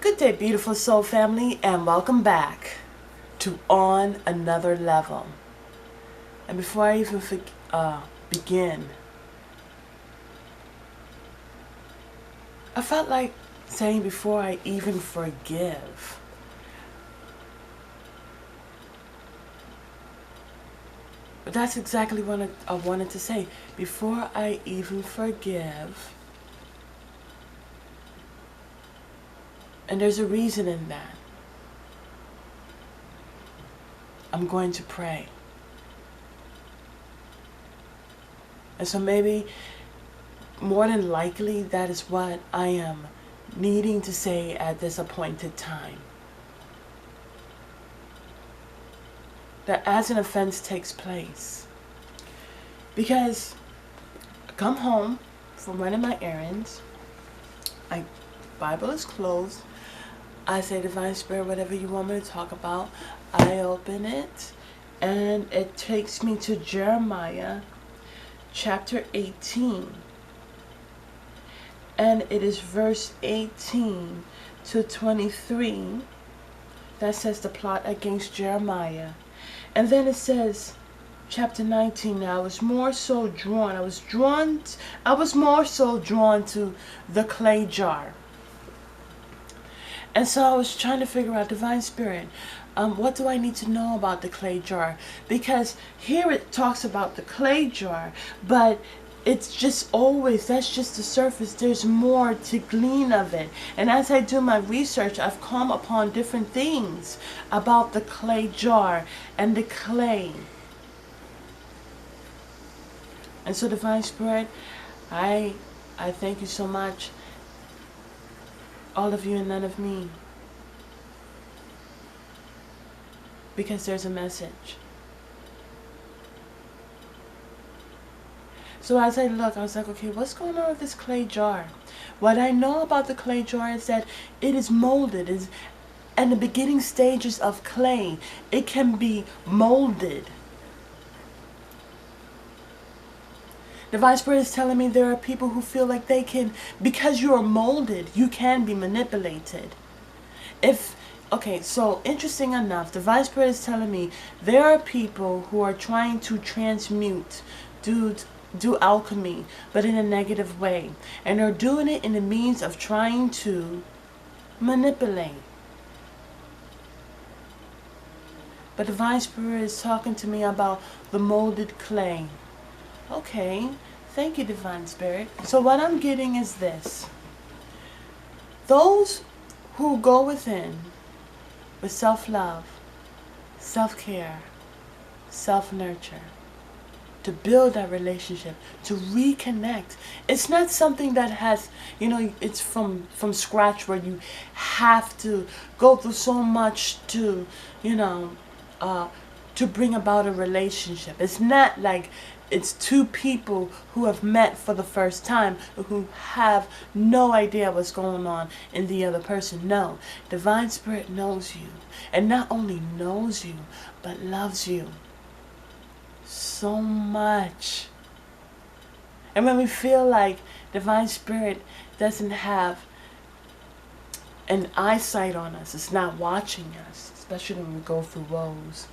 Good day, beautiful soul family, and welcome back to On Another Level. And before I even begin, I felt like saying before I even forgive. But that's exactly what I wanted to say. Before I even forgive. And there's a reason in that. I'm going to pray. And so maybe, more than likely, that is what I am needing to say at this appointed time. That as an offense takes place. Because I come home from running my errands. My Bible is closed. I say, Divine Spirit, whatever you want me to talk about. I open it. And it takes me to Jeremiah chapter 18. And it is verse 18 to 23 that says the plot against Jeremiah. And then it says, chapter 19, now I was more so drawn to the clay jar. And so I was trying to figure out, Divine Spirit, what do I need to know about the clay jar? Because here it talks about the clay jar, but it's just always, that's just the surface. There's more to glean of it. And as I do my research, I've come upon different things about the clay jar and the clay. And so, Divine Spirit, I thank you so much. All of you and none of me. Because there's a message. So as I look, I was like, okay, what's going on with this clay jar? What I know about the clay jar is that it is molded. And the beginning stages of clay, it can be molded. Divine Spirit is telling me there are people who feel like they can, because you are molded, you can be manipulated. Okay, so interesting enough, Divine Spirit is telling me there are people who are trying to transmute, do alchemy, but in a negative way. And they're doing it in the means of trying to manipulate. But Divine Spirit is talking to me about the molded clay. Okay, thank you, Divine Spirit. So what I'm getting is this. Those who go within with self-love, self-care, self-nurture, to build that relationship, to reconnect. It's not something that has, it's from scratch where you have to go through so much to, to bring about a relationship. It's not like it's two people who have met for the first time, who have no idea what's going on in the other person. No, Divine Spirit knows you. And not only knows you, but loves you so much. And when we feel like Divine Spirit doesn't have an eyesight on us, it's not watching us, especially when we go through woes.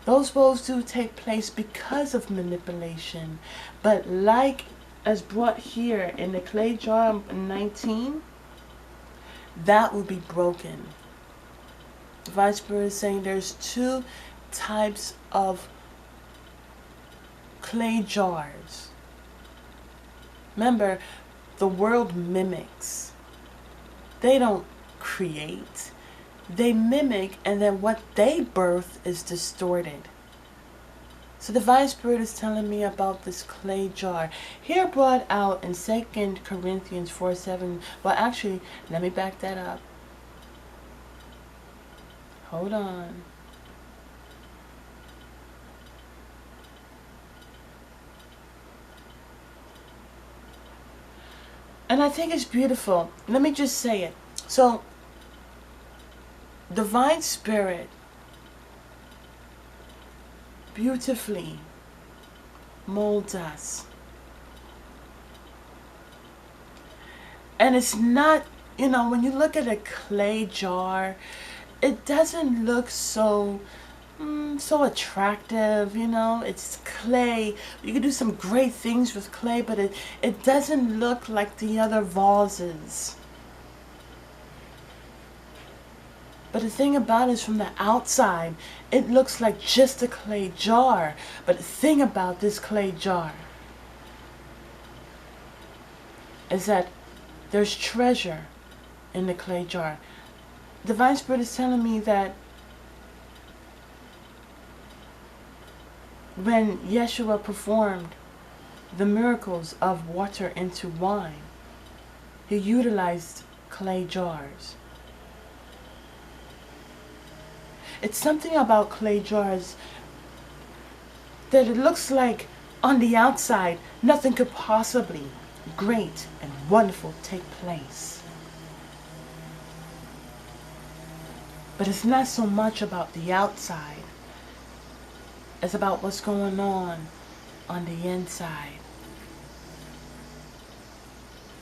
Those woes do take place because of manipulation. But like as brought here in the clay jar 19, that will be broken. Divine Spirit is saying there's two types of clay jars. Remember, the world mimics. They don't create. They mimic, and then what they birth is distorted. So Divine Spirit is telling me about this clay jar. Here brought out in 2 Corinthians 4:7. Well, actually, let me back that up. Hold on. And I think it's beautiful. Let me just say it. So, Divine Spirit beautifully molds us. And it's not you know, when you look at a clay jar, it doesn't look so so attractive, you know. It's clay. You can do some great things with clay, but it doesn't look like the other vases. But the thing about it is, from the outside, it looks like just a clay jar. But the thing about this clay jar is that there's treasure in the clay jar. Divine Spirit is telling me that when Yeshua performed the miracles of water into wine, he utilized clay jars. It's something about clay jars that it looks like on the outside nothing could possibly great and wonderful take place. But it's not so much about the outside. It's about what's going on the inside.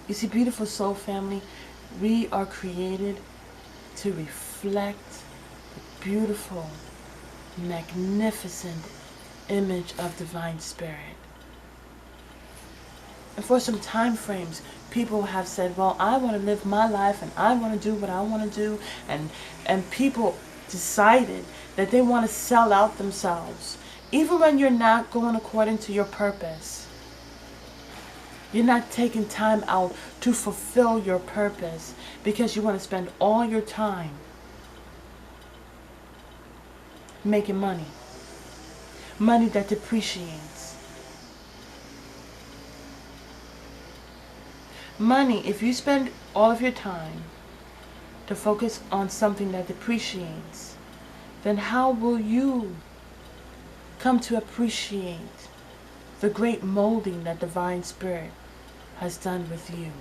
You see, beautiful soul family, we are created to reflect the beautiful, magnificent image of Divine Spirit. And for some time frames, people have said, well, I want to live my life and I want to do what I want to do. And people decided that they want to sell out themselves. Even when you're not going according to your purpose. You're not taking time out to fulfill your purpose because you want to spend all your time making money. Money that depreciates. Money, if you spend all of your time to focus on something that depreciates, then how will you come to appreciate the great molding that Divine Spirit has done with you?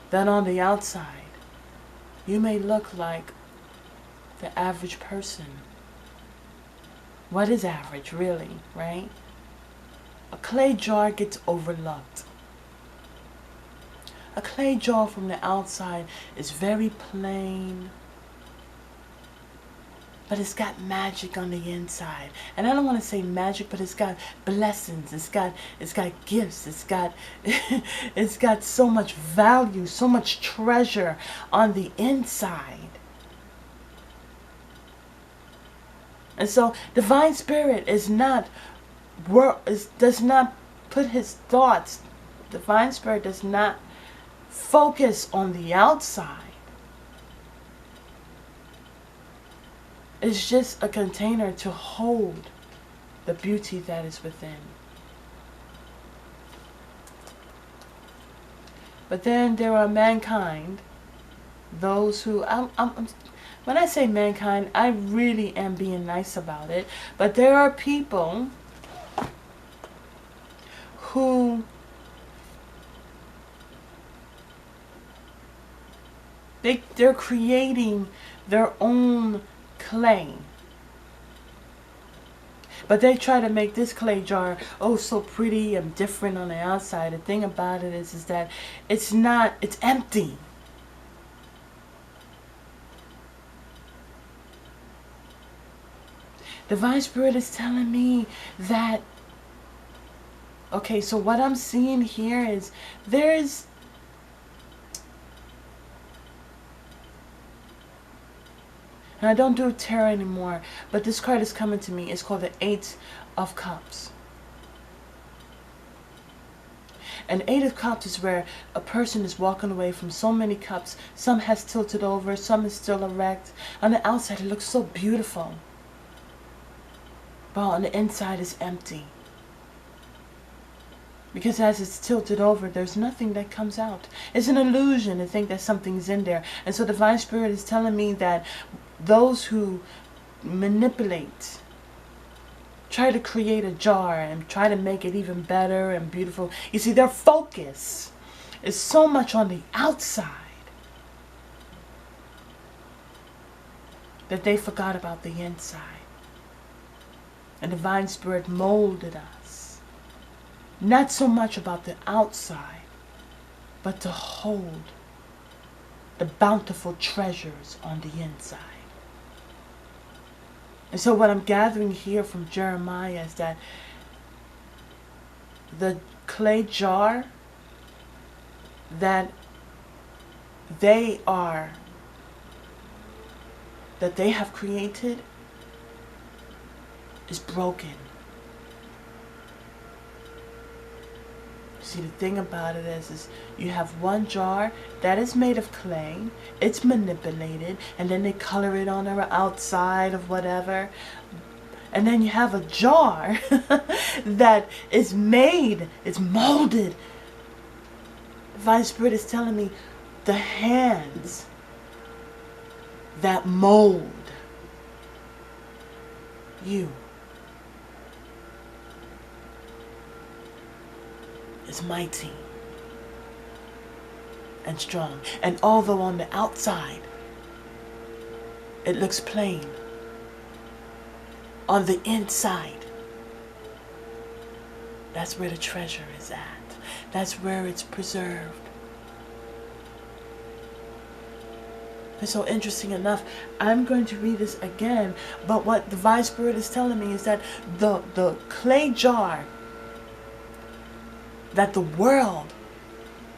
That on the outside, you may look like the average person. What is average, really, right? A clay jar gets overlooked. A clay jar from the outside is very plain, but it's got magic on the inside. And I don't want to say magic, but it's got blessings. It's got gifts. It's got so much value, so much treasure on the inside. And so Divine Spirit does not put his thoughts. Divine Spirit does not focus on the outside. It's just a container to hold the beauty that is within. But then there are mankind, those who, when I say mankind, I really am being nice about it. But there are people who they're creating their own clay. But they try to make this clay jar, oh, so pretty and different on the outside. The thing about it is that it's not, it's empty. Divine Spirit is telling me that, okay, so what I'm seeing here is there's, and I don't do tarot anymore, but this card is coming to me. It's called the Eight of Cups. And Eight of Cups is where a person is walking away from so many cups. Some has tilted over, some is still erect. On the outside it looks so beautiful, but on the inside it's empty. Because as it's tilted over, there's nothing that comes out. It's an illusion to think that something's in there. And so Divine Spirit is telling me that those who manipulate, try to create a jar and try to make it even better and beautiful. You see, their focus is so much on the outside that they forgot about the inside. And Divine Spirit molded us, not so much about the outside, but to hold the bountiful treasures on the inside. And so what I'm gathering here from Jeremiah is that the clay jar that they have created is broken. See, the thing about it is you have one jar that is made of clay, it's manipulated, and then they color it on the outside of whatever. And then you have a jar that is made, it's molded. The Divine Spirit is telling me the hands that mold you is mighty and strong. And although on the outside it looks plain, on the inside, that's where the treasure is at. That's where it's preserved. And so interesting enough, I'm going to read this again, but what the Divine Spirit is telling me is that the clay jar that the world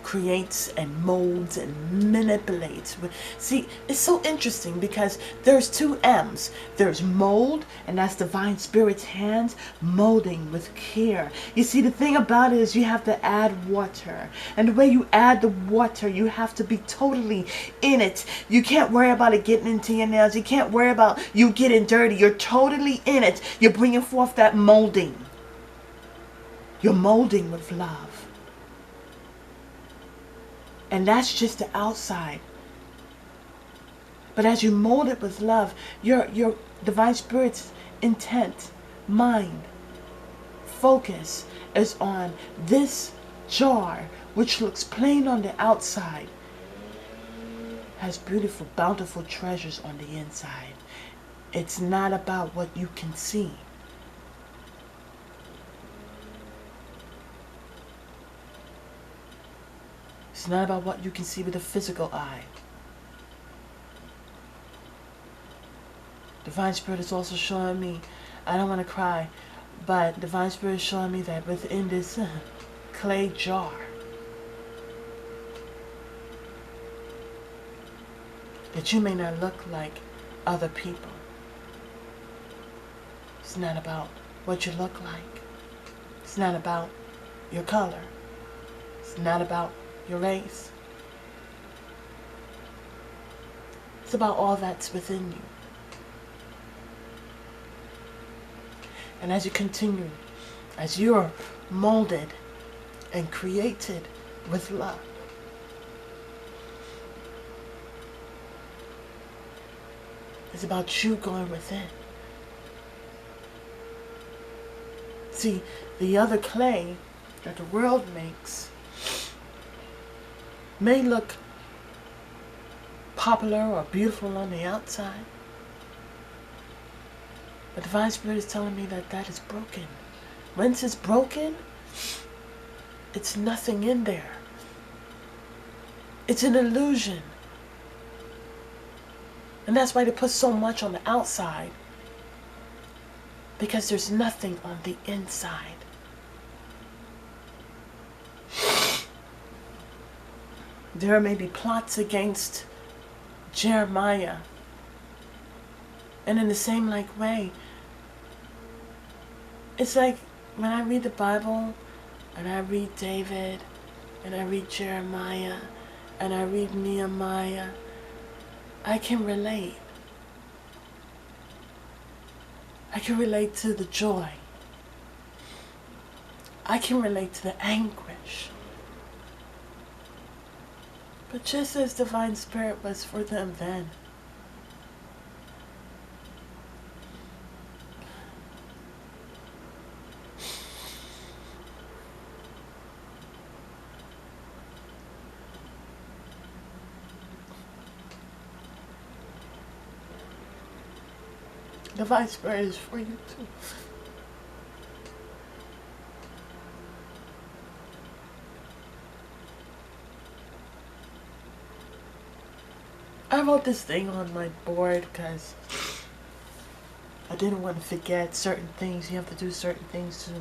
creates and molds and manipulates. See, it's so interesting because there's two M's. There's mold, and that's Divine Spirit's hands molding with care. You see, the thing about it is you have to add water. And the way you add the water, you have to be totally in it. You can't worry about it getting into your nails. You can't worry about you getting dirty. You're totally in it. You're bringing forth that molding. You're molding with love. And that's just the outside. But as you mold it with love, your Divine Spirit's intent, mind, focus is on this jar, which looks plain on the outside, has beautiful, bountiful treasures on the inside. It's not about what you can see. It's not about what you can see with the physical eye. Divine Spirit is also showing me, I don't want to cry, but Divine Spirit is showing me that within this clay jar, that you may not look like other people. It's not about what you look like. It's not about your color. It's not about your race. It's about all that's within you. And as you continue, as you're molded and created with love, it's about you going within. See, the other clay that the world makes may look popular or beautiful on the outside, but Divine Spirit is telling me that that is broken. Once it's broken, it's nothing in there. It's an illusion. And that's why they put so much on the outside, because there's nothing on the inside. There may be plots against Jeremiah. And in the same way, it's like when I read the Bible, and I read David, and I read Jeremiah, and I read Nehemiah, I can relate. I can relate to the joy. I can relate to the anguish. But just as Divine Spirit was for them then, Divine Spirit is for you too. I wrote this thing on my board because I didn't want to forget certain things. You have to do certain things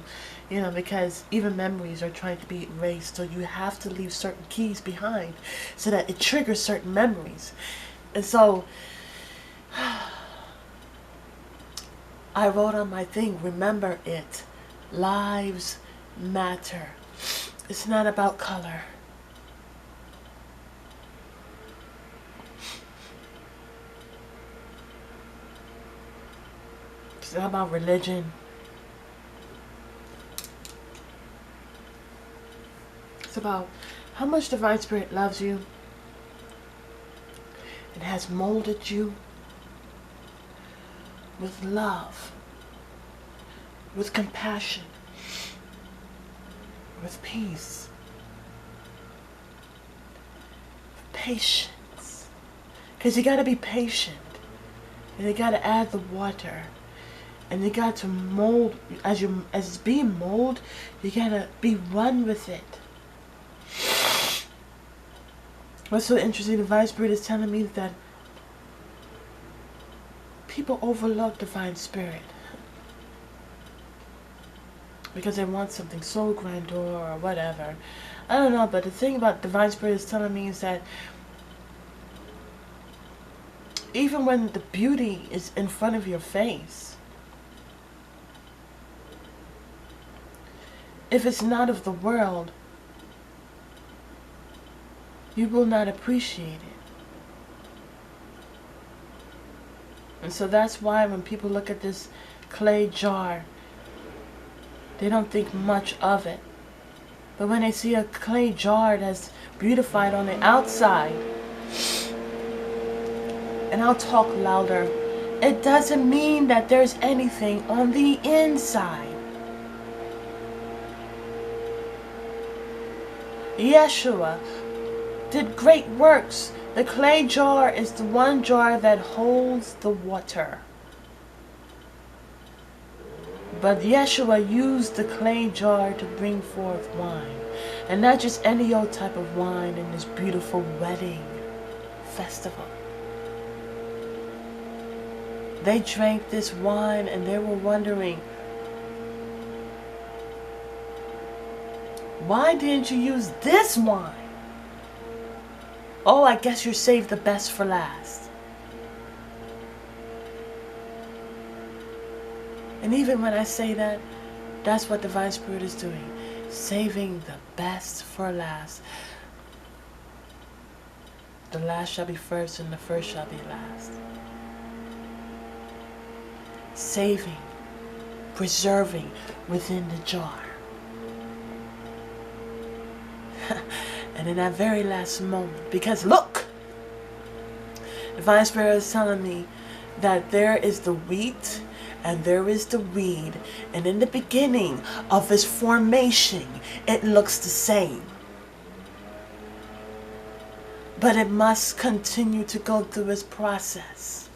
to, because even memories are trying to be erased. So you have to leave certain keys behind so that it triggers certain memories. And so I wrote on my thing, remember it. Lives matter. It's not about color. It's not about religion. It's about how much Divine Spirit loves you. It has molded you with love, with compassion, with peace, with patience. Because you got to be patient. And you got to add the water. And you got to mold, as it's being molded, you got to be one with it. What's so interesting, Divine Spirit is telling me that people overlook Divine Spirit because they want something so grandeur or whatever. I don't know, but the thing about Divine Spirit is telling me is that even when the beauty is in front of your face, if it's not of the world, you will not appreciate it. And so that's why when people look at this clay jar, they don't think much of it. But when they see a clay jar that's beautified on the outside, and I'll talk louder, it doesn't mean that there's anything on the inside. Yeshua did great works. The clay jar is the one jar that holds the water. But Yeshua used the clay jar to bring forth wine. And not just any old type of wine in this beautiful wedding festival. They drank this wine and they were wondering, why didn't you use this wine? Oh, I guess you saved the best for last. And even when I say that, that's what Divine Spirit is doing. Saving the best for last. The last shall be first and the first shall be last. Saving, preserving within the jar. And in that very last moment, because look, Divine Spirit is telling me that there is the wheat and there is the weed, and in the beginning of its formation, it looks the same. But it must continue to go through its process.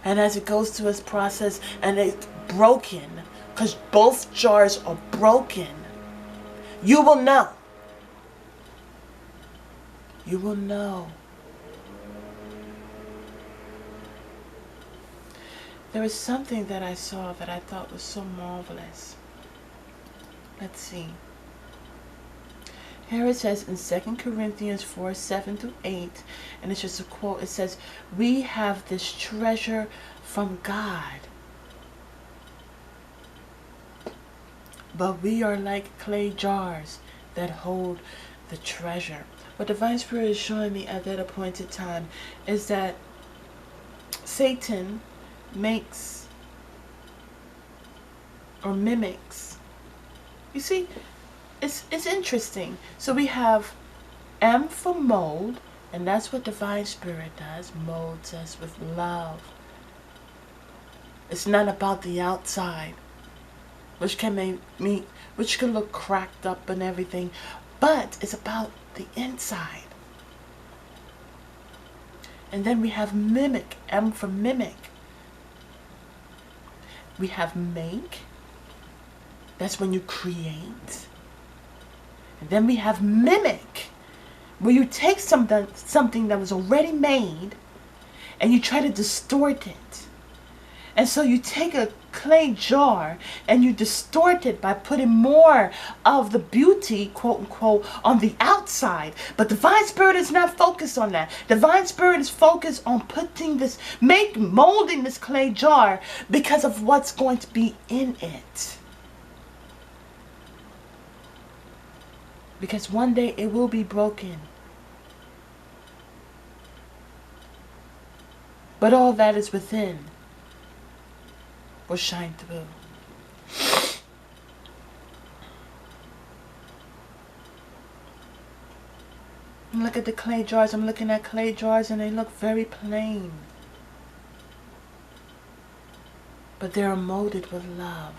And as it goes through its process and it's broken, because both jars are broken, you will know. You will know. There was something that I saw that I thought was so marvelous. Let's see. Here it says in 2 Corinthians 4:7-8, and it's just a quote. It says, "We have this treasure from God, but we are like clay jars that hold the treasure." What Divine Spirit is showing me at that appointed time is that Satan makes or mimics. You see, it's interesting. So we have M for mold, and that's what Divine Spirit does, molds us with love. It's not about the outside, which can which can look cracked up and everything, but it's about the inside. And then we have mimic, M for mimic. We have make, that's when you create. And then we have mimic, where you take something that was already made and you try to distort it. And so you take a clay jar and you distort it by putting more of the beauty, quote unquote, on the outside. But divine spirit is not focused on that. Divine spirit is focused on molding this clay jar because of what's going to be in it. Because one day it will be broken. But all that is within will shine through. And look at the clay jars. I'm looking at clay jars and they look very plain. But they are molded with love.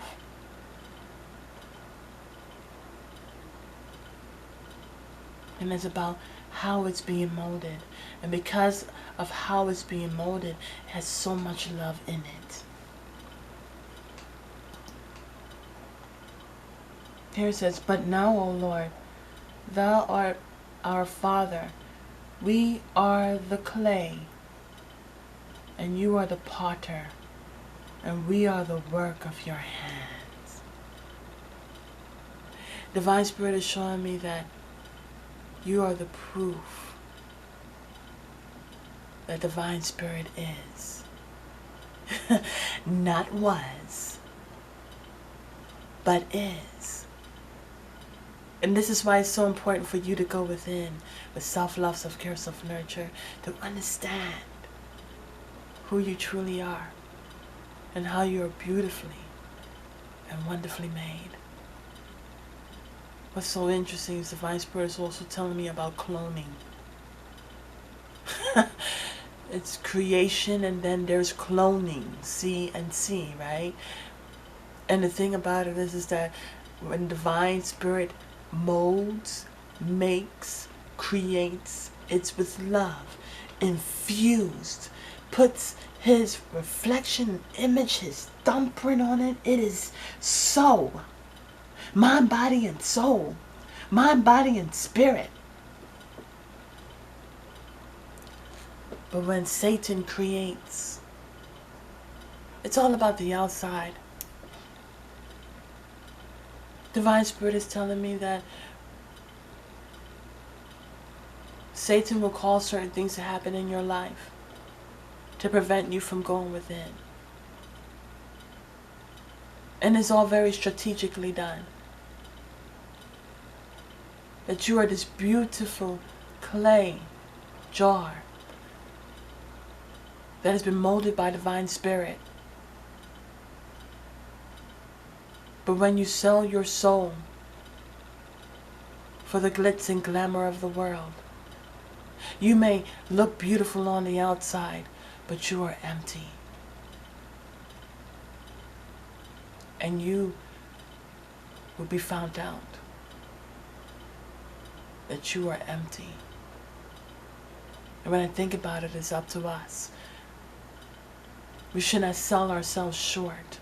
And it's about how it's being molded. And because of how it's being molded, it has so much love in it. Here it says, but now, O Lord, thou art our Father. We are the clay, and you are the potter, and we are the work of your hands. Divine Spirit is showing me that you are the proof that Divine Spirit is. Not was, but is. And this is why it's so important for you to go within with self-love, self-care, self-nurture, to understand who you truly are and how you are beautifully and wonderfully made. What's so interesting is Divine Spirit is also telling me about cloning. It's creation and then there's cloning, C and C, right? And the thing about it is that when Divine Spirit molds, makes, creates, it's with love, infused, puts his reflection, image, his thumbprint on it. It is so. Mind, body, and soul. Mind, body, and spirit. But when Satan creates, it's all about the outside. Divine Spirit is telling me that Satan will cause certain things to happen in your life to prevent you from going within. And it's all very strategically done. That you are this beautiful clay jar that has been molded by Divine Spirit. But when you sell your soul for the glitz and glamour of the world, you may look beautiful on the outside, but you are empty. And you will be found out that you are empty. And when I think about it, it's up to us. We should not sell ourselves short,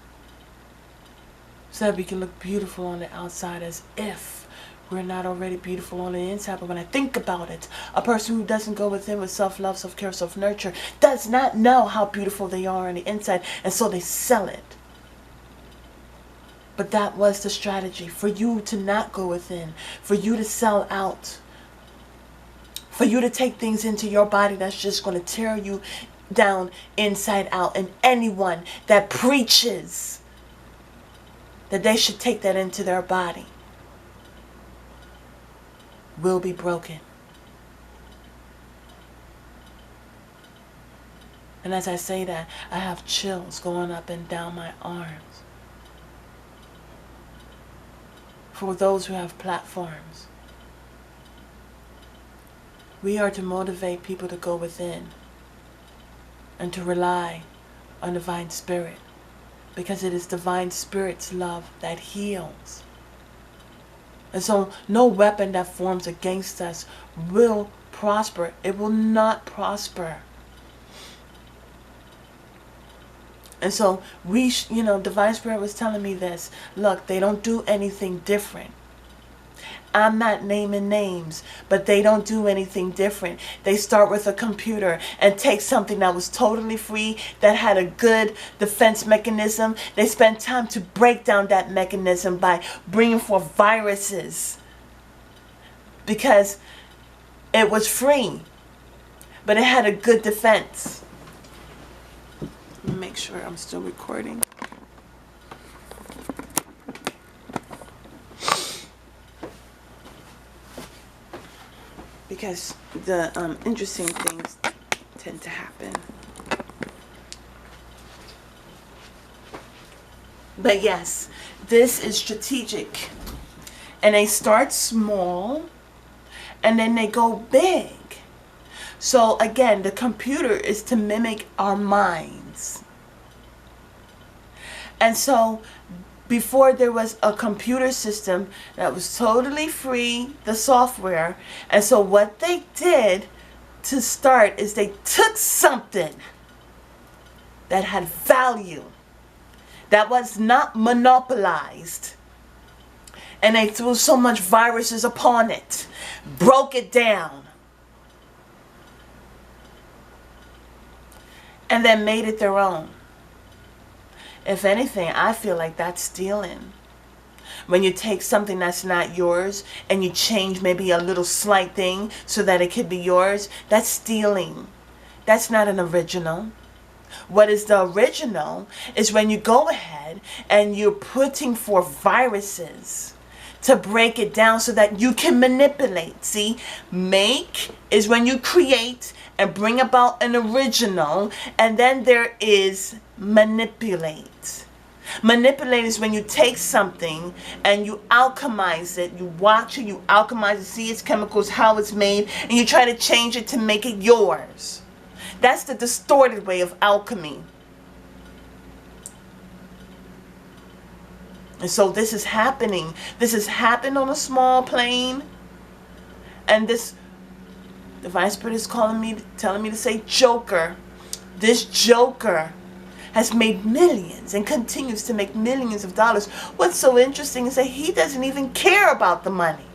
so that we can look beautiful on the outside as if we're not already beautiful on the inside. But when I think about it, a person who doesn't go within with self-love, self-care, self-nurture does not know how beautiful they are on the inside, and so they sell it. But that was the strategy, for you to not go within, for you to sell out, for you to take things into your body that's just going to tear you down inside out. And anyone that preaches that they should take that into their body will be broken. And as I say that, I have chills going up and down my arms. For those who have platforms, we are to motivate people to go within and to rely on Divine Spirit, because it is Divine Spirit's love that heals. And so no weapon that forms against us will prosper. It will not prosper. And so Divine Spirit was telling me this. Look, they don't do anything different. I'm not naming names, but they don't do anything different. They start with a computer and take something that was totally free, that had a good defense mechanism. They spend time to break down that mechanism by bringing forth viruses, because it was free, but it had a good defense. Let me make sure I'm still recording. Because the interesting things tend to happen. But yes, this is strategic. And they start small, and then they go big. So again, the computer is to mimic our minds. And so before there was a computer system that was totally free, the software. And so what they did to start is they took something that had value, that was not monopolized, and they threw so much viruses upon it, broke it down, and then made it their own. If anything, I feel like that's stealing. When you take something that's not yours and you change maybe a little slight thing so that it could be yours, that's stealing. That's not an original. What is the original is when you go ahead and you're putting forth viruses to break it down so that you can manipulate. See, make is when you create and bring about an original, and then there is manipulate. Manipulate is when you take something and you alchemize it, you watch it, you alchemize it, see its chemicals, how it's made, and you try to change it to make it yours. That's the distorted way of alchemy. And so this is happening. This has happened on a small plane. And this, the Vice President is telling me to say joker. This joker has made millions and continues to make millions of dollars. What's so interesting is that he doesn't even care about the money,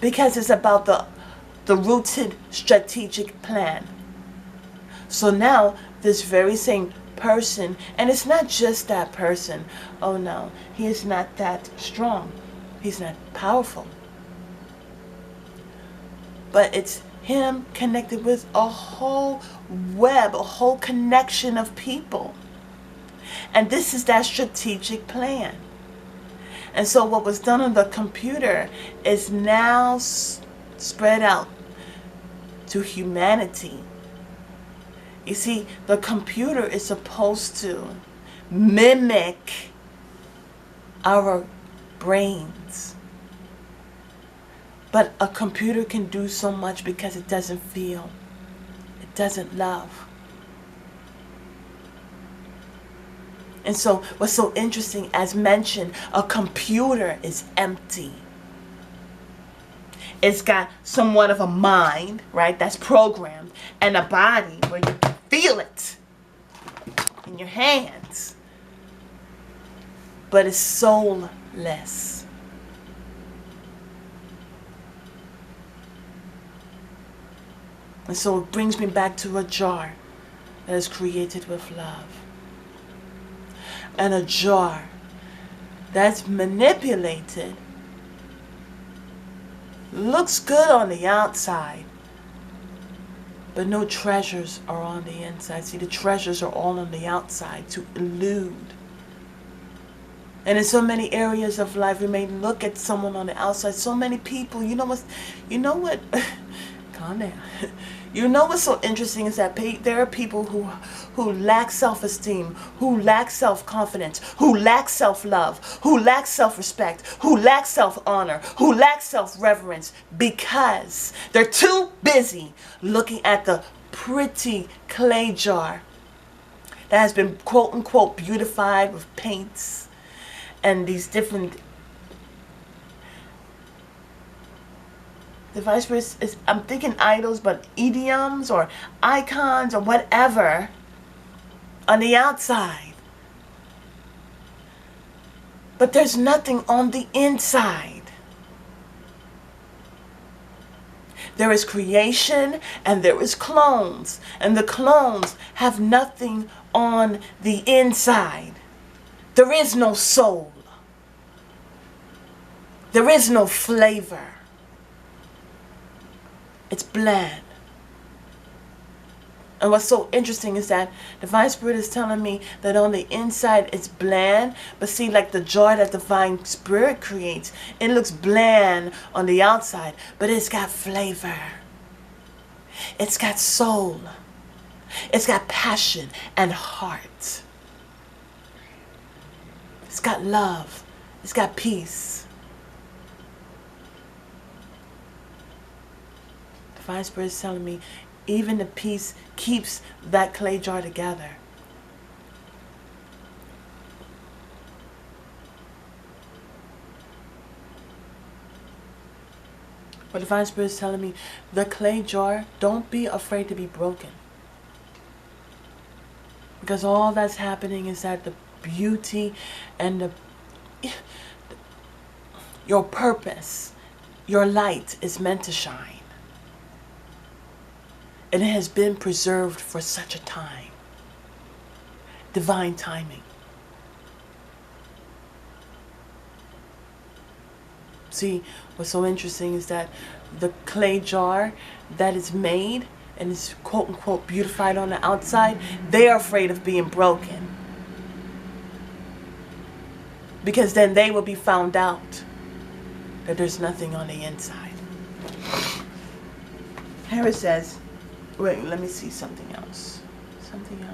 because it's about the rooted strategic plan. So now this very same person, and it's not just that person. Oh no, he is not that strong. He's not powerful. But it's him connected with a whole web, a whole connection of people. And this is that strategic plan. And so what was done on the computer is now spread out to humanity. You see, the computer is supposed to mimic our brains. But a computer can do so much because it doesn't feel. It doesn't love. And so what's so interesting, as mentioned, a computer is empty. It's got somewhat of a mind, right, that's programmed, and a body where you feel it in your hands. But it's soulless. And so it brings me back to a jar that is created with love. And a jar that's manipulated looks good on the outside, but no treasures are on the inside. See, the treasures are all on the outside to elude. And in so many areas of life, we may look at someone on the outside. So many people, you know what, calm down. You know what's so interesting is that there are people who lack self-esteem, who lack self-confidence, who lack self-love, who lack self-respect, who lack self-honor, who lack self-reverence, because they're too busy looking at the pretty clay jar that has been quote-unquote beautified with paints and these different devices. I'm thinking idols, but idioms or icons or whatever on the outside. But there's nothing on the inside. There is creation and there is clones. And the clones have nothing on the inside. There is no soul. There is no flavor. It's bland. And what's so interesting is that Divine Spirit is telling me that on the inside it's bland. But see, like the joy that Divine Spirit creates, it looks bland on the outside, but it's got flavor. It's got soul. It's got passion and heart. It's got love. It's got peace. Divine Spirit is telling me even the peace keeps that clay jar together. But Divine Spirit is telling me the clay jar, don't be afraid to be broken. Because all that's happening is that the beauty and your purpose, your light is meant to shine. And it has been preserved for such a time. Divine timing. See, what's so interesting is that the clay jar that is made and is quote unquote beautified on the outside, they are afraid of being broken. Because then they will be found out that there's nothing on the inside. Here it says, wait, let me see something else. Something else.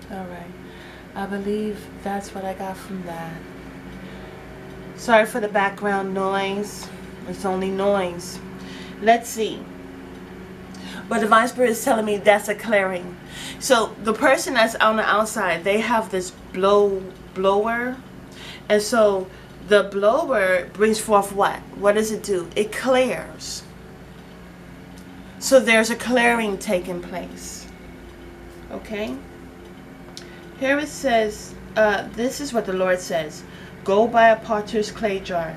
All right. I believe that's what I got from that. Sorry for the background noise. It's only noise. Let's see. But Divine Spirit is telling me that's a clearing. So the person that's on the outside, they have this blower. And so the blower brings forth what? What does it do? It clears. So there's a clearing taking place. Okay? Here it says, this is what the Lord says. Go buy a potter's clay jar.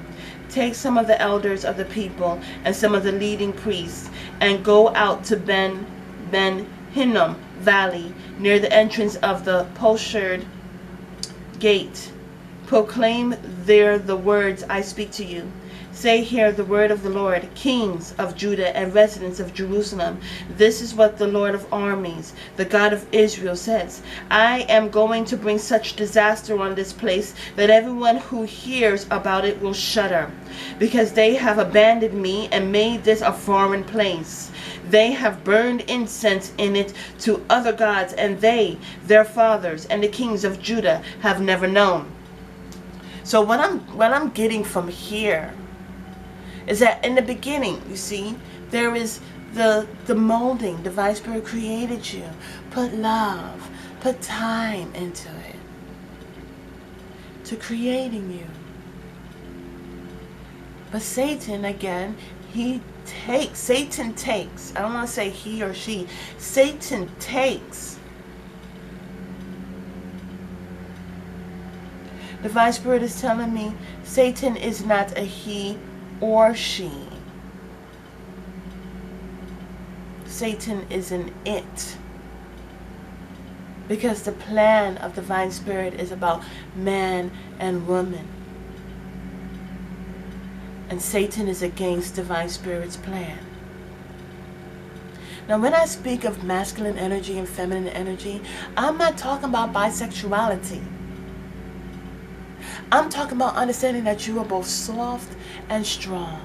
Take some of the elders of the people and some of the leading priests and go out to Ben Hinnom Valley near the entrance of the postured gate. Proclaim there the words I speak to you. Say here the word of the Lord, kings of Judah and residents of Jerusalem. This is what the Lord of armies, the God of Israel, says. I am going to bring such disaster on this place that everyone who hears about it will shudder, because they have abandoned me and made this a foreign place. They have burned incense in it to other gods, and they, their fathers, and the kings of Judah have never known. So what I'm getting from here is that in the beginning, you see, there is the molding. Divine Spirit created you. Put love, put time into it. To creating you. But Satan, again, Satan takes. I don't want to say he or she. Satan takes. Divine Spirit is telling me Satan is not a he or she. Satan is an it. Because the plan of Divine Spirit is about man and woman. And Satan is against Divine Spirit's plan. Now when I speak of masculine energy and feminine energy, I'm not talking about bisexuality. I'm talking about understanding that you are both soft and strong.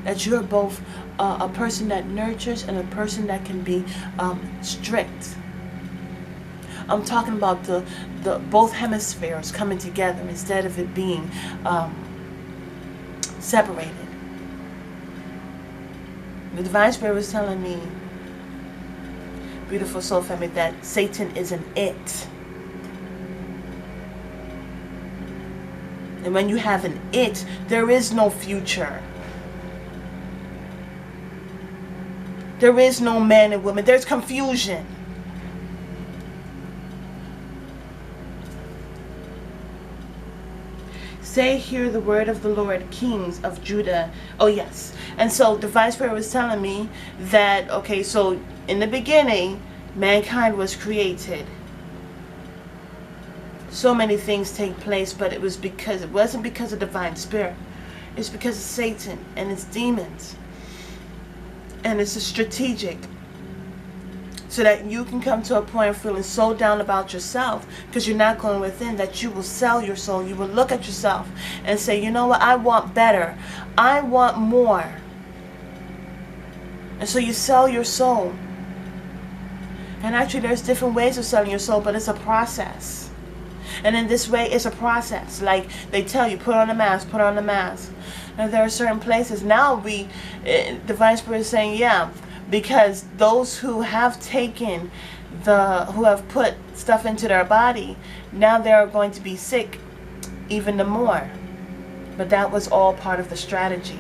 That you're both a person that nurtures and a person that can be strict. I'm talking about the both hemispheres coming together instead of it being separated. The Divine Spirit was telling me beautiful soul family, that Satan is an it. And when you have an it, there is no future. There is no man and woman. There's confusion. Say, hear the word of the Lord, kings of Judah. Oh, yes. And so Divine Spirit was telling me that, okay, so in the beginning, mankind was created. So many things take place, but it wasn't because of Divine Spirit. It's because of Satan and his demons. And it's a strategic, so that you can come to a point of feeling so down about yourself because you're not going within, that you will sell your soul. You will look at yourself and say, you know what, I want better. I want more. And so you sell your soul. And actually there's different ways of selling your soul, but it's a process. And in this way, it's a process. Like they tell you, put on a mask, put on a mask. And there are certain places. Now Divine Spirit is saying, yeah, because those who have who have put stuff into their body, now they're going to be sick even the more. But that was all part of the strategy.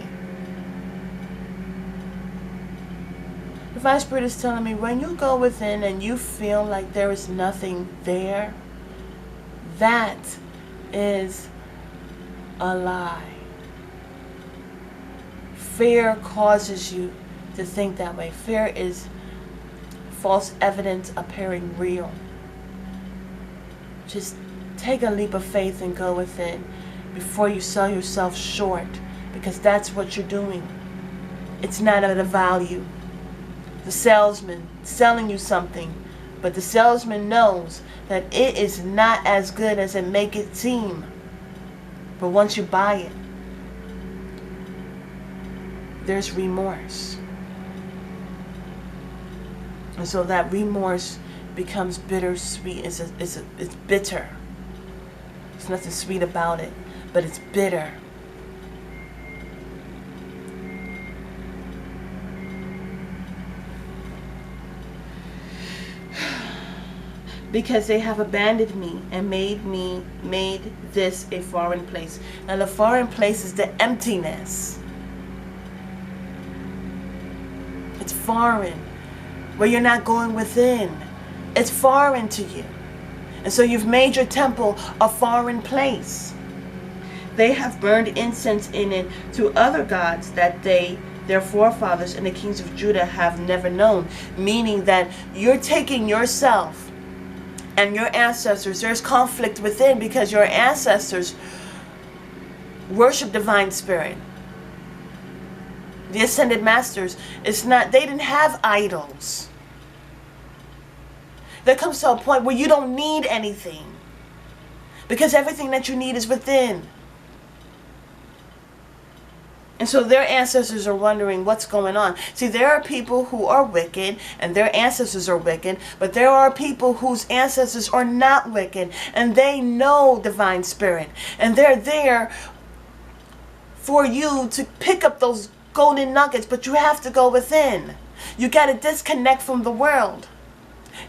Divine Spirit is telling me, when you go within and you feel like there is nothing there, that is a lie. Fear causes you to think that way. Fear is false evidence appearing real. Just take a leap of faith and go within before you sell yourself short, because that's what you're doing. It's not at a value. The salesman selling you something, but the salesman knows that it is not as good as it make it seem. But once you buy it, there's remorse. And so that remorse becomes bittersweet. It's bitter. There's nothing sweet about it, but it's bitter. Because they have abandoned me and made this a foreign place. Now the foreign place is the emptiness. It's foreign, where you're not going within. It's foreign to you. And so you've made your temple a foreign place. They have burned incense in it to other gods that their forefathers and the kings of Judah have never known. Meaning that you're taking yourself and your ancestors, there's conflict within, because your ancestors worship Divine Spirit. The Ascended Masters, they didn't have idols. There comes to a point where you don't need anything, because everything that you need is within. And so their ancestors are wondering what's going on. See, there are people who are wicked and their ancestors are wicked, but there are people whose ancestors are not wicked and they know Divine Spirit. And they're there for you to pick up those golden nuggets, but you have to go within. You got to disconnect from the world.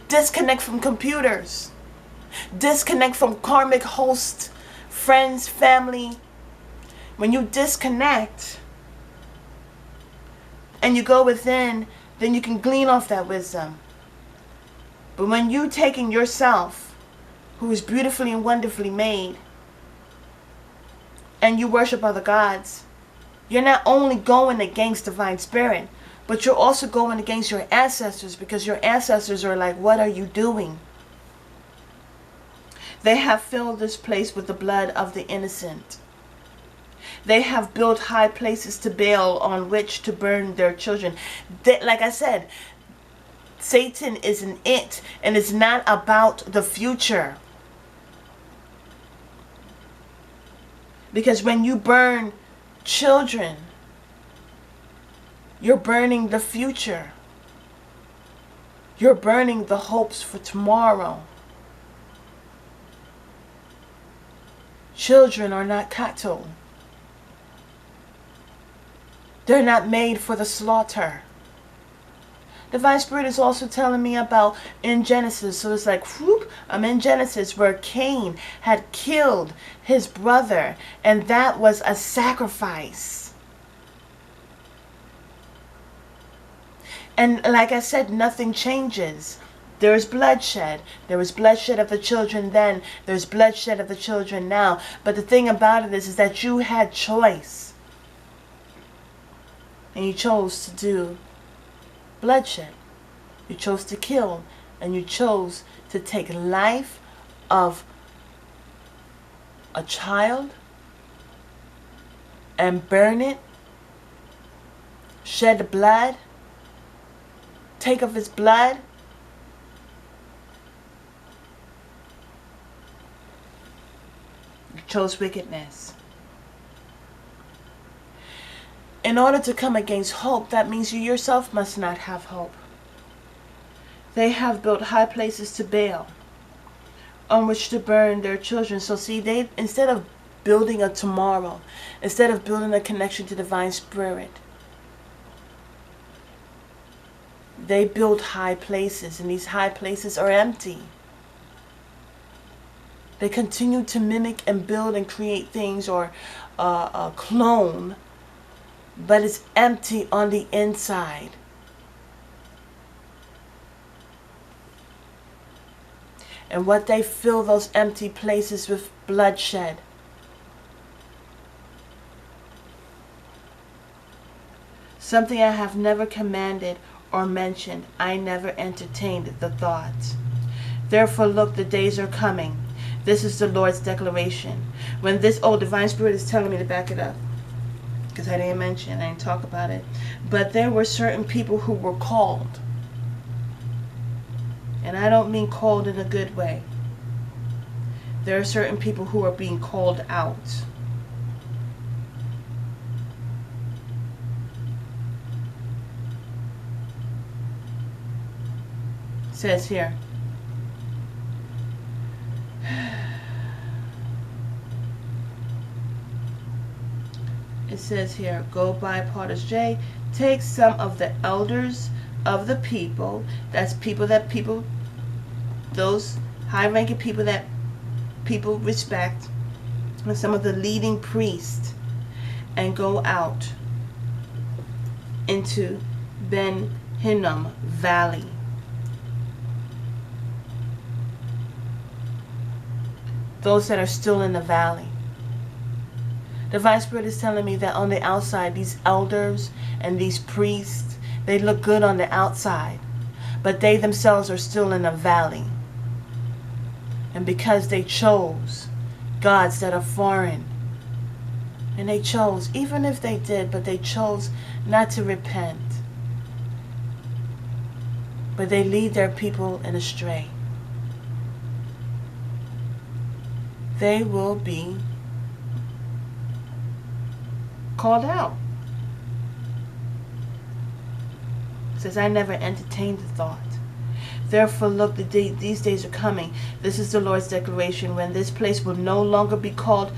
Disconnect from computers. Disconnect from karmic hosts, friends, family. When you disconnect and you go within, then you can glean off that wisdom. But when you taking yourself, who is beautifully and wonderfully made, and you worship other gods, you're not only going against Divine Spirit, but you're also going against your ancestors, because your ancestors are like, what are you doing? They have filled this place with the blood of the innocent. They have built high places to Baal on which to burn their children. Like I said, Satan is an it, and it's not about the future. Because when you burn children, you're burning the future. You're burning the hopes for tomorrow. Children are not cattle. They're not made for the slaughter. Divine Spirit is also telling me about in Genesis. So it's like, whoop, I'm in Genesis where Cain had killed his brother. And that was a sacrifice. And like I said, nothing changes. There is bloodshed. There was bloodshed of the children then. There's bloodshed of the children now. But the thing about it is that you had choice. And you chose to do bloodshed. You chose to kill, and you chose to take life of a child and burn it, shed the blood, take of his blood. You chose wickedness. In order to come against hope, that means you yourself must not have hope. They have built high places to Baal, on which to burn their children. So see, they, instead of building a tomorrow, instead of building a connection to Divine Spirit, they build high places, and these high places are empty. They continue to mimic and build and create things, or clone, but it's empty on the inside. And what they fill those empty places with bloodshed. Something I have never commanded or mentioned. I never entertained the thought. Therefore look, the days are coming. This is the Lord's declaration. When this, Divine Spirit is telling me to back it up, because I didn't talk about it. But there were certain people who were called. And I don't mean called in a good way. There are certain people who are being called out. It says here, go by Potter's J, take some of the elders of the people, those high-ranking people that people respect, and some of the leading priests, and go out into Ben Hinnom Valley. Those that are still in the valley. Divine Spirit is telling me that on the outside, these elders and these priests, they look good on the outside, but they themselves are still in a valley. And because they chose gods that are foreign, and they chose, even if they did, but they chose not to repent, but they lead their people in astray, they will be called out. It says, I never entertained the thought. Therefore look, these days are coming. This is the Lord's declaration, when this place will no longer be called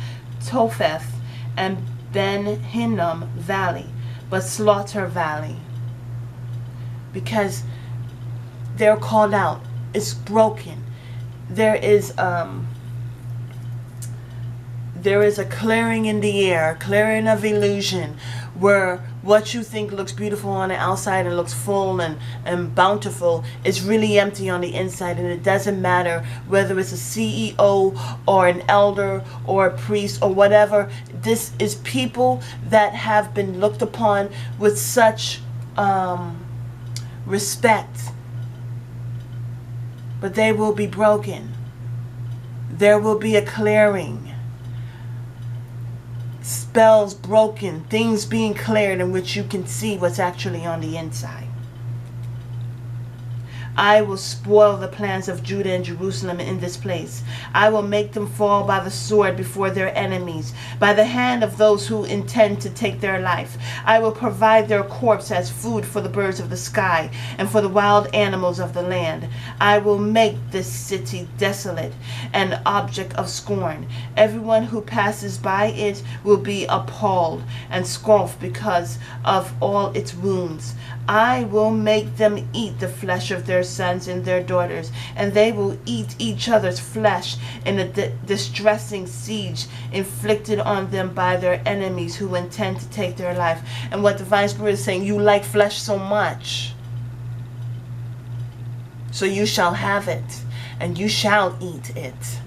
Topheth and Ben Hinnom Valley, but Slaughter Valley. Because they're called out. It's broken. There is a clearing in the air, a clearing of illusion, where what you think looks beautiful on the outside and looks full and bountiful is really empty on the inside. And it doesn't matter whether it's a CEO or an elder or a priest or whatever. This is people that have been looked upon with such respect. But they will be broken. There will be a clearing. Spells broken, things being cleared in which you can see what's actually on the inside. I will spoil the plans of Judah and Jerusalem in this place. I will make them fall by the sword before their enemies, by the hand of those who intend to take their life. I will provide their corpse as food for the birds of the sky and for the wild animals of the land. I will make this city desolate, an object of scorn. Everyone who passes by it will be appalled and scoffed because of all its wounds. I will make them eat the flesh of their sons and their daughters, and they will eat each other's flesh in a distressing siege inflicted on them by their enemies who intend to take their life. And what Divine Spirit is saying, you like flesh so much, so you shall have it, and you shall eat it.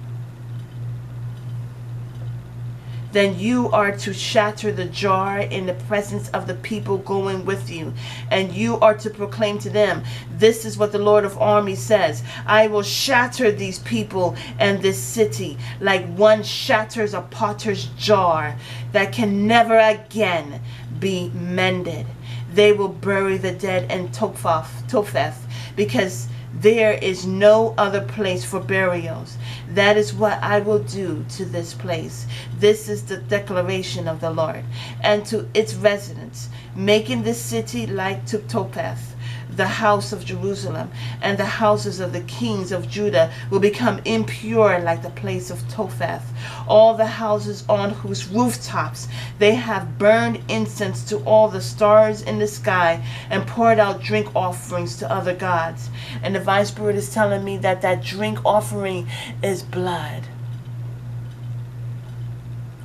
Then you are to shatter the jar in the presence of the people going with you, and you are to proclaim to them, this is what the Lord of armies says, I will shatter these people and this city like one shatters a potter's jar that can never again be mended. They will bury the dead in Topheth, because there is no other place for burials. That is what I will do to this place. This is the declaration of the Lord. And to its residents, making this city like to Topheth, the house of Jerusalem, and the houses of the kings of Judah will become impure like the place of Topheth. All the houses on whose rooftops they have burned incense to all the stars in the sky and poured out drink offerings to other gods. And the Divine Spirit is telling me that that drink offering is blood.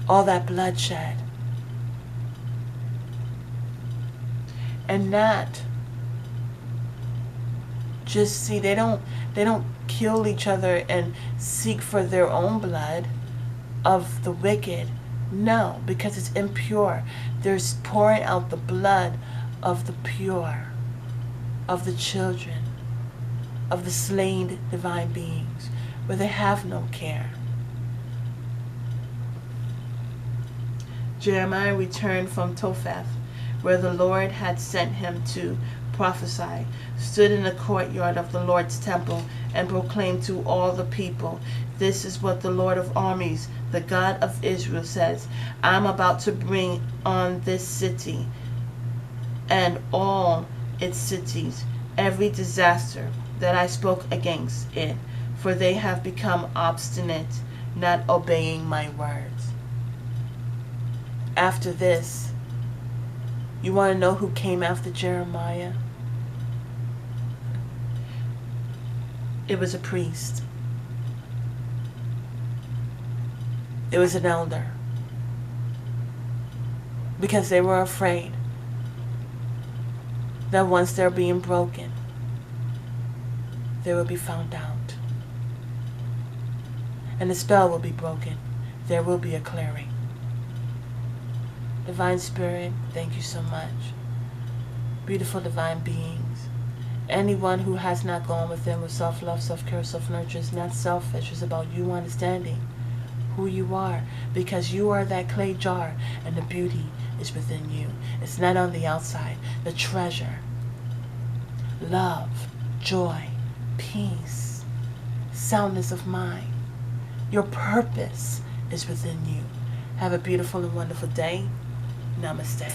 All that bloodshed. And that just see, they don't kill each other and seek for their own blood of the wicked. No, because it's impure. They're pouring out the blood of the pure, of the children, of the slain divine beings, where they have no care. Jeremiah returned from Topheth, where the Lord had sent him to prophesy, stood in the courtyard of the Lord's temple, and proclaimed to all the people, this is what the Lord of armies, the God of Israel, says, I am about to bring on this city and all its cities every disaster that I spoke against it, for they have become obstinate, not obeying my words. After this, you want to know who came after Jeremiah? It was a priest. It was an elder. Because they were afraid that once they're being broken, they will be found out. And the spell will be broken. There will be a clearing. Divine Spirit, thank you so much. Beautiful divine beings. Anyone who has not gone within with self-love, self-care, self-nurture is not selfish. It's about you understanding who you are, because you are that clay jar and the beauty is within you. It's not on the outside. The treasure, love, joy, peace, soundness of mind, your purpose is within you. Have a beautiful and wonderful day. Namaste.